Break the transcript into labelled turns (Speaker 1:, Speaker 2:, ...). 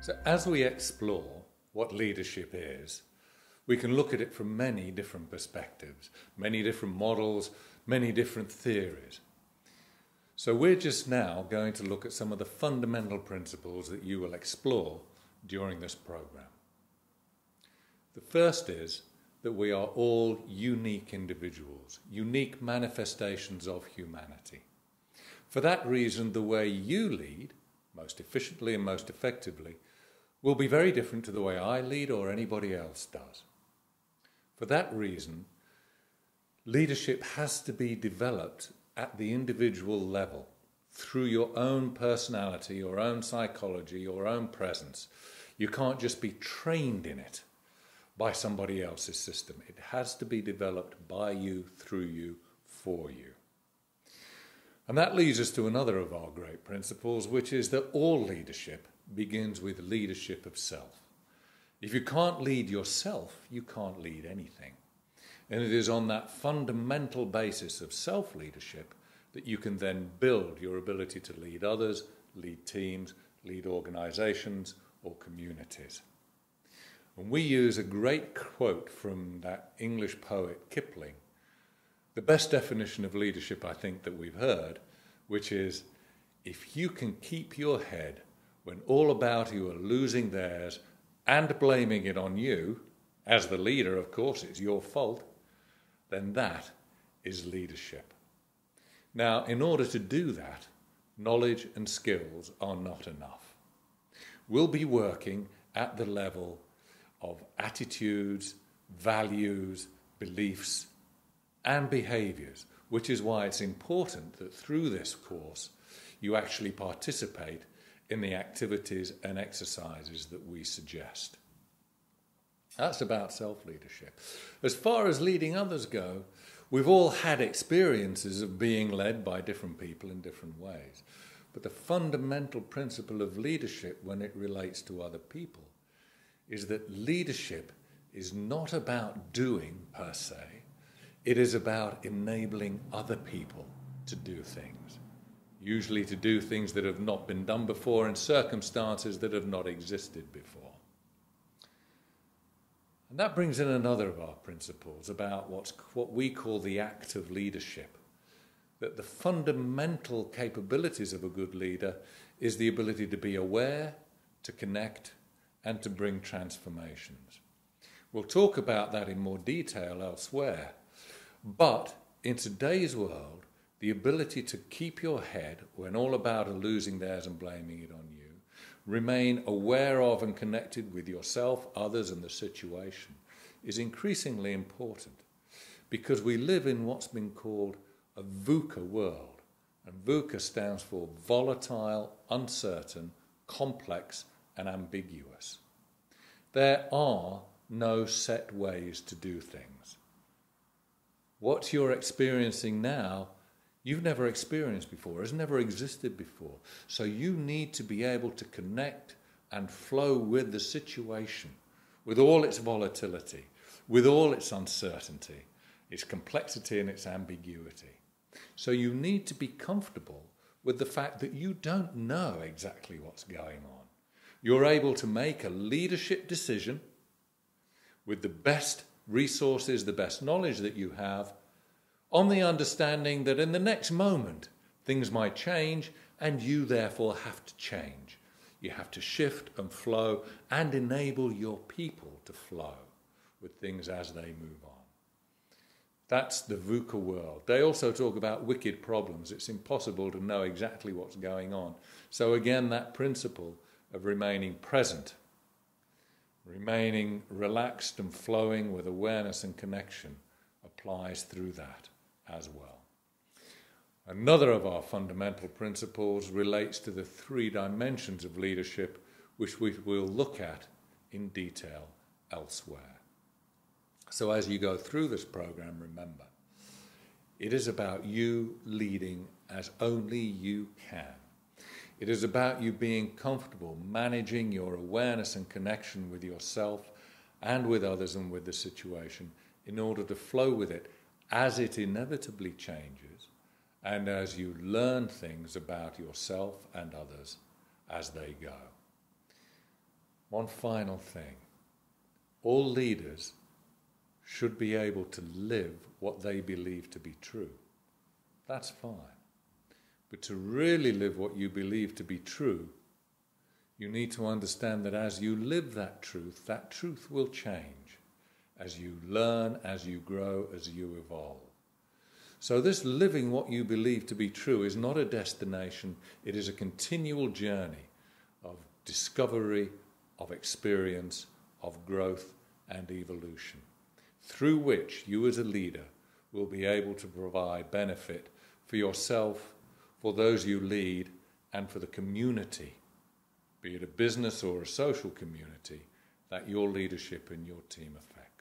Speaker 1: So as we explore what leadership is, we can look at it from many different perspectives, many different models, many different theories. So we're just now going to look at some of the fundamental principles that you will explore during this program. The first is that we are all unique individuals, unique manifestations of humanity. For that reason, the way you lead, most efficiently and most effectively, will be very different to the way I lead or anybody else does. For that reason, leadership has to be developed at the individual level through your own personality, your own psychology, your own presence. You can't just be trained in it by somebody else's system. It has to be developed by you, through you, for you. And that leads us to another of our great principles, which is that all leadership begins with leadership of self. If you can't lead yourself, you can't lead anything. And it is on that fundamental basis of self-leadership that you can then build your ability to lead others, lead teams, lead organizations or communities. And we use a great quote from that English poet Kipling, the best definition of leadership I think that we've heard, which is, if you can keep your head when all about you are losing theirs and blaming it on you, as the leader, of course, it's your fault, then that is leadership. Now, in order to do that, knowledge and skills are not enough. We'll be working at the level of attitudes, values, beliefs, and behaviours, which is why it's important that through this course you actually participate in the activities and exercises that we suggest. That's about self-leadership. As far as leading others go, we've all had experiences of being led by different people in different ways. But the fundamental principle of leadership when it relates to other people is that leadership is not about doing per se. It is about enabling other people to do things. Usually to do things that have not been done before in circumstances that have not existed before. And that brings in another of our principles about what we call the act of leadership. That the fundamental capabilities of a good leader is the ability to be aware, to connect, and to bring transformations. We'll talk about that in more detail elsewhere. But in today's world, the ability to keep your head when all about are losing theirs and blaming it on you, remain aware of and connected with yourself, others, and the situation is increasingly important because we live in what's been called a VUCA world. And VUCA stands for volatile, uncertain, complex, and ambiguous. There are no set ways to do things. What you're experiencing now, you've never experienced before, has never existed before. So you need to be able to connect and flow with the situation, with all its volatility, with all its uncertainty, its complexity and its ambiguity. So you need to be comfortable with the fact that you don't know exactly what's going on. You're able to make a leadership decision with the best resources, the best knowledge that you have, on the understanding that in the next moment things might change and you therefore have to change. You have to shift and flow and enable your people to flow with things as they move on. That's the VUCA world. They also talk about wicked problems. It's impossible to know exactly what's going on. So again, that principle of remaining present, remaining relaxed and flowing with awareness and connection applies through that as well. Another of our fundamental principles relates to the three dimensions of leadership, which we will look at in detail elsewhere. So as you go through this program, remember, it is about you leading as only you can. It is about you being comfortable managing your awareness and connection with yourself and with others and with the situation in order to flow with it as it inevitably changes and as you learn things about yourself and others as they go. One final thing. All leaders should be able to live what they believe to be true. That's fine. But to really live what you believe to be true, you need to understand that as you live that truth will change. As you learn, as you grow, as you evolve. So this living what you believe to be true is not a destination, it is a continual journey of discovery, of experience, of growth and evolution, through which you as a leader will be able to provide benefit for yourself, for those you lead, and for the community, be it a business or a social community, that your leadership and your team affect.